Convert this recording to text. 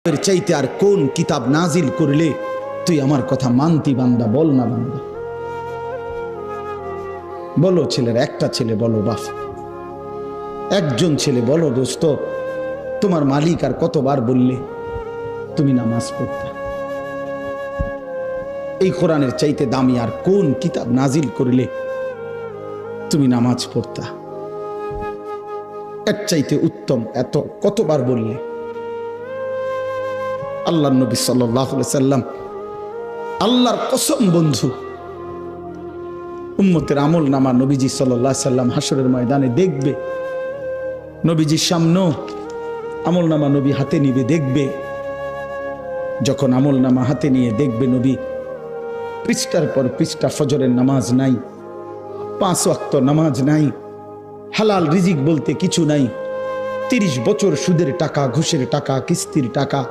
এর চাইতে আর কোন কিতাব নাজিল করলে তুই আমার কথা মানতি বান্দা? বল না বান্দা, বলো। ছেলের একটা ছেলে বলো বাপ, একজন ছেলে বলো দোস্ত, তোমার মালিক আর কতবার বললে তুমি নামাজ পড়তা? এই কোরআনের চাইতে দামি আর কোন কিতাব নাজিল করলে তুমি নামাজ পড়তা? এর চাইতে উত্তম এত কতবার বললে? আল্লাহর নবী সাল্লাল্লাহু আলাইহি সাল্লাম, আল্লাহর কসম বন্ধু, উম্মতের আমল নামা নবীজি সাল্লাল্লাহু আলাইহি সাল্লাম হাসরের ময়দানে দেখবে, নবীজির সামনে আমল নামা নবী হাতে নিবে, দেখবে। যখন আমল নামা হাতে নিয়ে দেখবে নবী পৃষ্ঠার পর পৃষ্ঠা ফজরের নামাজ নাই, 5 ওয়াক্ত নামাজ নাই, হালাল রিজিক বলতে কিছু নাই, 30 বছর সুদের টাকা, ঘুষের টাকা, কিস্তির টাকা,